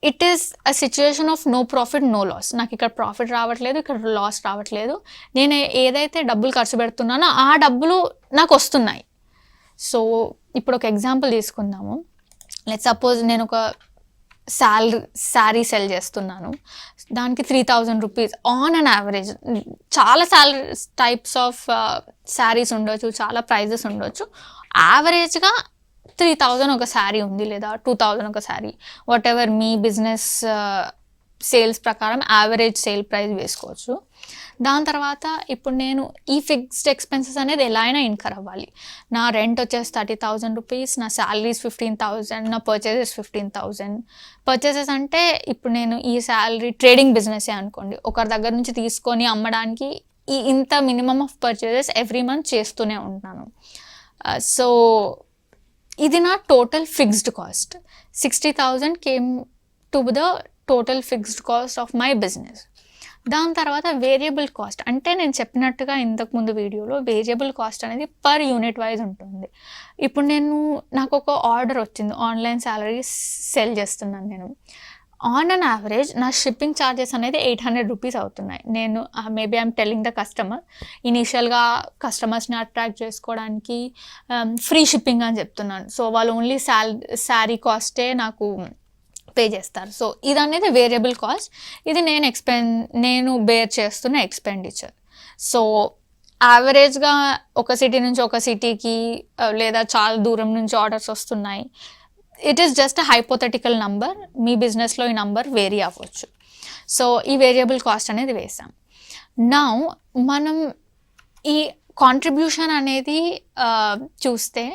It is a situation of no profit no loss. నాకు ఇక్కడ ప్రాఫిట్ రావట్లేదు, ఇక్కడ లాస్ రావట్లేదు, నేను ఏదైతే డబ్బులు ఖర్చు పెడుతున్నానో ఆ డబ్బులు నాకు వస్తున్నాయి. సో ఇప్పుడు ఒక ఎగ్జాంపుల్ తీసుకుందాము. లెట్స్ సపోజ్ నేను ఒక శారీ సెల్ చేస్తున్నాను, దానికి 3000 రూపీస్ ఆన్ అన్ యావరేజ్. చాలా టైప్స్ ఆఫ్ శారీస్ ఉండొచ్చు, చాలా ప్రైజెస్ ఉండొచ్చు. యావరేజ్గా 3000 ఒక శారీ ఉంది, లేదా 2000 ఒక sari, what ever me business sales ప్రకారం యావరేజ్ సేల్ ప్రైస్ వేసుకోవచ్చు. దాని తర్వాత ఇప్పుడు నేను ఈ ఫిక్స్డ్ ఎక్స్పెన్సెస్ అనేది ఎలా అయినా ఇన్కర్ అవ్వాలి. నా రెంట్ వచ్చేసి 30,000 రూపీస్, నా శాలరీస్ 15,000, నా పర్చేసెస్ 15,000. పర్చేసెస్ అంటే ఇప్పుడు నేను ఈ శాలరీ ట్రేడింగ్ బిజినెసే అనుకోండి, ఒకరి దగ్గర నుంచి తీసుకొని అమ్మడానికి ఇంత minimum of purchases every month చేస్తూనే ఉంటాను. సో ఇది నా total fixed cost. 60,000 came to the total fixed cost of my business. దాని తర్వాత వేరియబుల్ కాస్ట్ అంటే నేను చెప్పినట్టుగా ఇంతకుముందు వీడియోలో వేరియబుల్ కాస్ట్ అనేది పర్ యూనిట్ వైజ్ ఉంటుంది. ఇప్పుడు నాకు ఒక ఆర్డర్ వచ్చింది, ఆన్లైన్ శాలరీ సెల్ చేస్తున్నాను నేను. ఆన్ అన్ యావరేజ్ నా షిప్పింగ్ ఛార్జెస్ అనేది 800 రూపీస్ అవుతున్నాయి. నేను maybe I'm telling the customer, ఇనీషియల్గా కస్టమర్స్ని అట్రాక్ట్ చేసుకోవడానికి ఫ్రీ షిప్పింగ్ అని చెప్తున్నాను. సో వాళ్ళు ఓన్లీ శారీ కాస్టే నాకు పే చేస్తారు. సో ఇది అనేది వేరియబుల్ కాస్ట్. ఇది నేను బేర్ చేస్తున్న ఎక్స్పెండిచర్. సో యావరేజ్గా ఒక సిటీ నుంచి ఒక సిటీకి లేదా చాలా దూరం నుంచి ఆర్డర్స్ వస్తున్నాయి. It is just hypothetical number, మీ బిజినెస్లో ఈ నంబర్ వేరీ అవ్వచ్చు. సో ఈ వేరియబుల్ కాస్ట్ అనేది వేసాం. నౌ మనం ఈ కాంట్రిబ్యూషన్ అనేది చూస్తే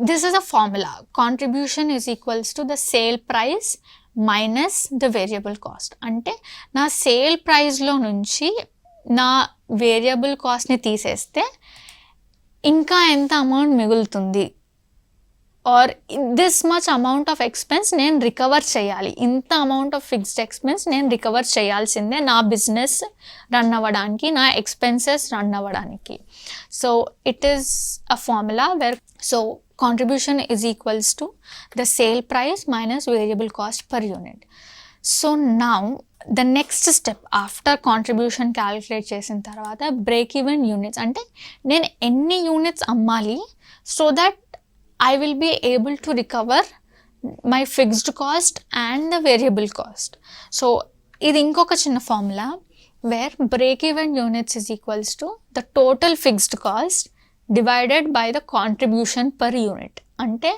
this is a formula. Contribution is equals to the sale price minus the variable cost. అంటే నా సేల్ ప్రైస్లో నుంచి నా వేరియబుల్ కాస్ట్ని తీసేస్తే ఇంకా ఎంత అమౌంట్ మిగులుతుంది, or this much amount of expense నేను రికవర్ చేయాలి, ఇంత అమౌంట్ ఆఫ్ ఫిక్స్డ్ ఎక్స్పెన్స్ నేను రికవర్ చేయాల్సిందే నా బిజినెస్ రన్ అవ్వడానికి, నా ఎక్స్పెన్సెస్ రన్ అవ్వడానికి. So it is a formula where contribution is equals to the sale price minus variable cost per unit. So now the next step after contribution calculate చేసిన తర్వాత break even units అంటే నేను ఎన్ని units అమ్మాలి so that I will be able to recover my fixed cost and the variable cost. So ఇది ఇంకొక చిన్న formula where break even units is equals to the total fixed cost divided by the contribution per unit. అంటే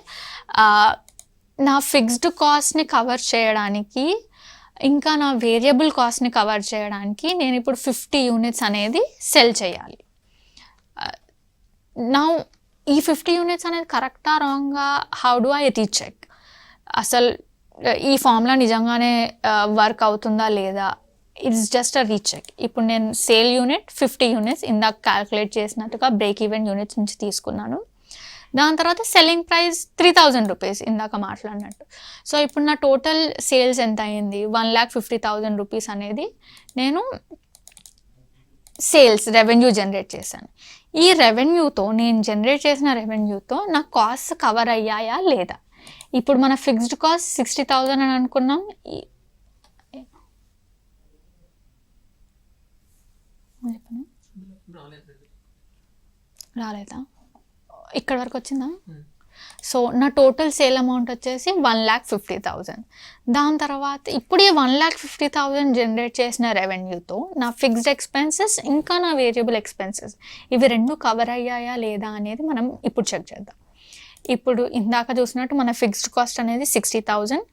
నా fixed కాస్ట్ని cover చేయడానికి ఇంకా నా variable కాస్ట్ని cover చేయడానికి నేను ఇప్పుడు 50 యూనిట్స్ అనేది సెల్ చేయాలి. నా ఈ 50 యూనిట్స్ అనేది కరెక్టా రాంగా, హౌ డు ఐ రీచెక్, అసలు ఈ ఫార్ములా నిజంగానే వర్క్ అవుతుందా లేదా, ఇట్స్ జస్ట్ అ రీచెక్. ఇప్పుడు నేను సేల్ యూనిట్ 50 యూనిట్స్ ఇందాక క్యాల్కులేట్ చేసినట్టుగా బ్రేక్ ఈవెన్ యూనిట్స్ నుంచి తీసుకున్నాను. దాని తర్వాత సెల్లింగ్ ప్రైస్ 3,000 రూపీస్ ఇందాక మాట్లాడినట్టు. సో ఇప్పుడు నా టోటల్ సేల్స్ ఎంత అయింది, 1,50,000 రూపీస్ అనేది నేను సేల్స్ రెవెన్యూ జనరేట్ చేశాను. ఈ రెవెన్యూతో నేను జనరేట్ చేసిన రెవెన్యూతో నా కాస్ట్ కవర్ అయ్యాయా లేదా. ఇప్పుడు మన ఫిక్స్డ్ కాస్ట్ 60,000 అని అనుకున్నాం. రాలేదా, ఇక్కడ వరకు వచ్చిందా. సో నా టోటల్ సేల్ అమౌంట్ వచ్చేసి 1,50,000. దాని తర్వాత ఇప్పుడు ఈ 1,50,000 జనరేట్ చేసిన రెవెన్యూతో నా ఫిక్స్డ్ ఎక్స్పెన్సెస్ ఇంకా నా వేరియబుల్ ఎక్స్పెన్సెస్ ఇవి రెండు కవర్ అయ్యాయా లేదా అనేది మనం ఇప్పుడు చెక్ చేద్దాం. ఇప్పుడు ఇందాక చూసినట్టు మన ఫిక్స్డ్ కాస్ట్ అనేది 60,000.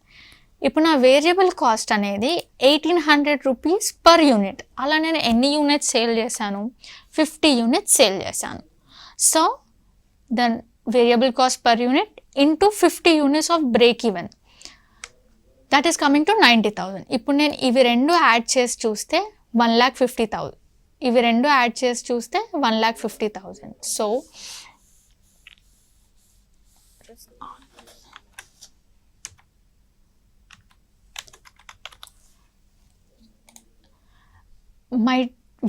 ఇప్పుడు నా వేరియబుల్ కాస్ట్ అనేది 1,800 రూపీస్ పర్ యూనిట్. అలా నేను ఎన్ని యూనిట్స్ సేల్ చేశాను, 50 యూనిట్స్ సేల్ చేశాను. So then variable cost per unit into 50 units of break even, that is coming to 90,000. ఇప్పుడు నేను ఇవి రెండు యాడ్ చేసి చూస్తే 1,50,000, ఇవి రెండు యాడ్ చేసి చూస్తే 1,50,000. So my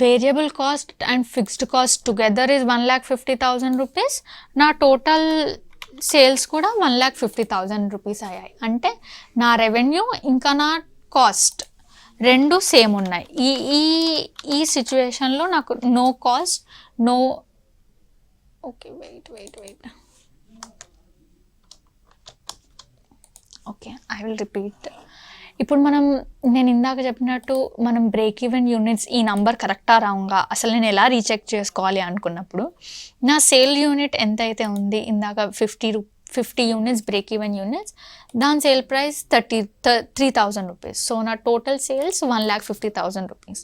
variable cost and fixed cost together is 1,50,000 rupees. నా టోటల్ సేల్స్ కూడా 1,50,000 రూపీస్ అయ్యాయి. అంటే నా రెవెన్యూ ఇంకా నా కాస్ట్ రెండు సేమ్ ఉన్నాయి. ఈ సిచ్యువేషన్లో నాకు no cost, no okay wait okay I will repeat. ఇప్పుడు నేను ఇందాక చెప్పినట్టు మనం బ్రేక్ ఈవెన్ యూనిట్స్ ఈ నంబర్ కరెక్టా రాంగా, అసలు నేను ఎలా రీచెక్ చేసుకోవాలి అనుకున్నప్పుడు నా సేల్ యూనిట్ ఎంత అయితే ఉంది ఇందాక 50 యూనిట్స్ బ్రేక్ ఈవెన్ యూనిట్స్, దాని సేల్ ప్రైస్ 3,000 రూపీస్. సో నా టోటల్ సేల్స్ 1,50,000 రూపీస్.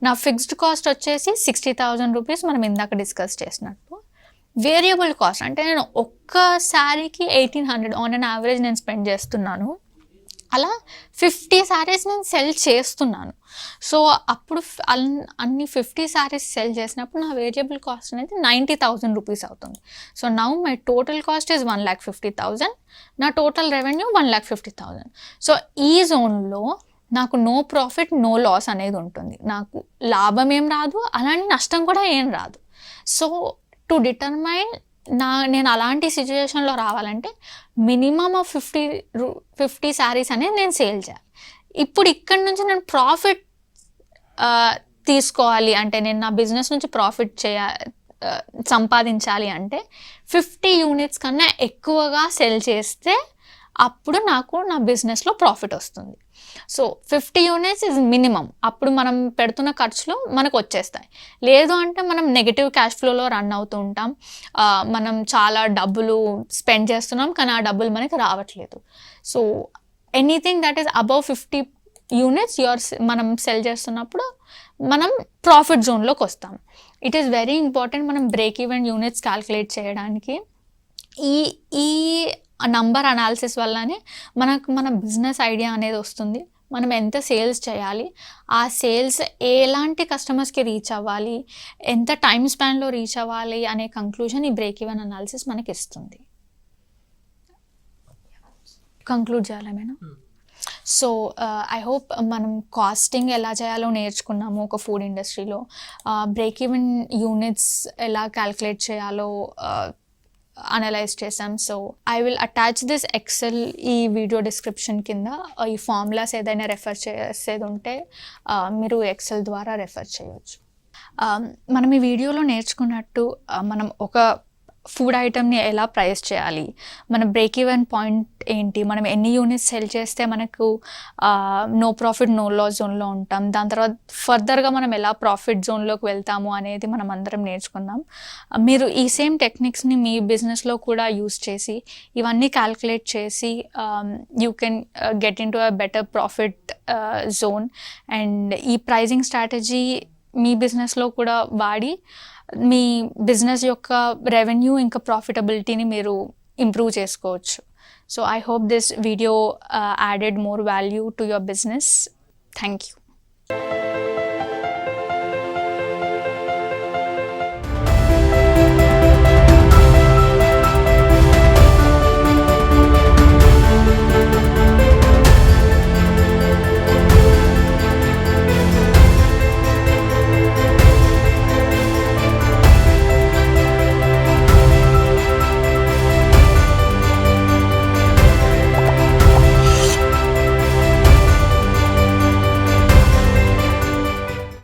నా ఫిక్స్డ్ కాస్ట్ వచ్చేసి 60,000 రూపీస్, మనం ఇందాక డిస్కస్ చేసినట్టు. వేరియబుల్ కాస్ట్ అంటే నేను ఒక్క శారీకి 1,800 ఆన్ అన్ యావరేజ్ నేను స్పెండ్ చేస్తున్నాను. అలా 50 శారీస్ నేను సెల్ చేస్తున్నాను. సో అప్పుడు అన్ని 50 శారీస్ సెల్ చేసినప్పుడు నా వేరియబుల్ కాస్ట్ అనేది 90,000 రూపీస్ అవుతుంది. So now my total cost is 1,50,000, నా టోటల్ రెవెన్యూ 1,50,000. సో ఈ జోన్లో నాకు నో ప్రాఫిట్ నో లాస్ అనేది ఉంటుంది. నాకు లాభం ఏం రాదు, అలానే నష్టం కూడా ఏం రాదు. సో టు డిటర్మైన్ నేను అలాంటి సిచ్యువేషన్లో రావాలంటే మినిమమ్ ఆఫ్ 50 శారీస్ అనేది నేను సేల్ చేయాలి. ఇప్పుడు ఇక్కడ నుంచి నేను ప్రాఫిట్ తీసుకోవాలి అంటే, నేను నా బిజినెస్ నుంచి ప్రాఫిట్ సంపాదించాలి అంటే 50 యూనిట్స్ కన్నా ఎక్కువగా సెల్ చేస్తే అప్పుడు నాకు నా బిజినెస్లో ప్రాఫిట్ వస్తుంది. So 50 units is minimum. అప్పుడు మనం పెడుతున్న ఖర్చులు మనకు వచ్చేస్తాయి. లేదు అంటే మనం నెగిటివ్ క్యాష్ ఫ్లోలో రన్ అవుతూ ఉంటాం. మనం చాలా డబ్బులు స్పెండ్ చేస్తున్నాం కానీ ఆ డబ్బులు మనకి రావట్లేదు. So anything that is above 50 units మనం సెల్ చేస్తున్నప్పుడు మనం ప్రాఫిట్ జోన్లోకి వస్తాం. ఇట్ ఈస్ వెరీ ఇంపార్టెంట్ మనం బ్రేక్ ఈవెన్ యూనిట్స్ క్యాల్కులేట్ చేయడానికి. ఈ నంబర్ అనాలిసిస్ వల్లనే మన బిజినెస్ ఐడియా అనేది వస్తుంది. మనం ఎంత సేల్స్ చేయాలి, ఆ సేల్స్ ఎలాంటి కస్టమర్స్కి రీచ్ అవ్వాలి, ఎంత టైం స్పాన్లో రీచ్ అవ్వాలి అనే కంక్లూజన్ ఈ బ్రేక్ ఈవెన్ అనాలిసిస్ మనకి ఇస్తుంది. కంక్లూడ్ చేయాలి మేడం. సో ఐ హోప్ మనం కాస్టింగ్ ఎలా చేయాలో నేర్చుకున్నాము ఒక ఫుడ్ ఇండస్ట్రీలో. బ్రేక్ ఈవెన్ యూనిట్స్ ఎలా క్యాల్కులేట్ చేయాలో అనలైజ్ చేసాం. So I will attach this Excel ఈ వీడియో డిస్క్రిప్షన్ కింద. ఈ ఫార్ములాస్ ఏదైనా రెఫర్ చేసేది ఉంటే మీరు ఎక్సెల్ ద్వారా రెఫర్ చేయవచ్చు. మనం ఈ వీడియోలో నేర్చుకున్నట్టు మనం ఒక ఫుడ్ ఐటమ్ని ఎలా ప్రైస్ చేయాలి, మన బ్రేక్ ఈవెన్ పాయింట్ ఏంటి, మనం ఎన్ని యూనిట్స్ సెల్ చేస్తే మనకు నో ప్రాఫిట్ నో లాస్ జోన్లో ఉంటాం, దాని తర్వాత ఫర్దర్గా మనం ఎలా ప్రాఫిట్ జోన్లోకి వెళ్తాము అనేది మనం అందరం నేర్చుకుందాం. మీరు ఈ సేమ్ టెక్నిక్స్ని మీ బిజినెస్లో కూడా యూస్ చేసి ఇవన్నీ క్యాల్కులేట్ చేసి you can get in to a better profit zone. And ఈ ప్రైజింగ్ స్ట్రాటజీ మీ బిజినెస్లో కూడా వాడి మీ బిజినెస్ యొక్క రెవెన్యూ ఇంకా ప్రాఫిటబిలిటీని మీరు ఇంప్రూవ్ చేసుకోవచ్చు. So I hope this video added more value to your business. Thank you.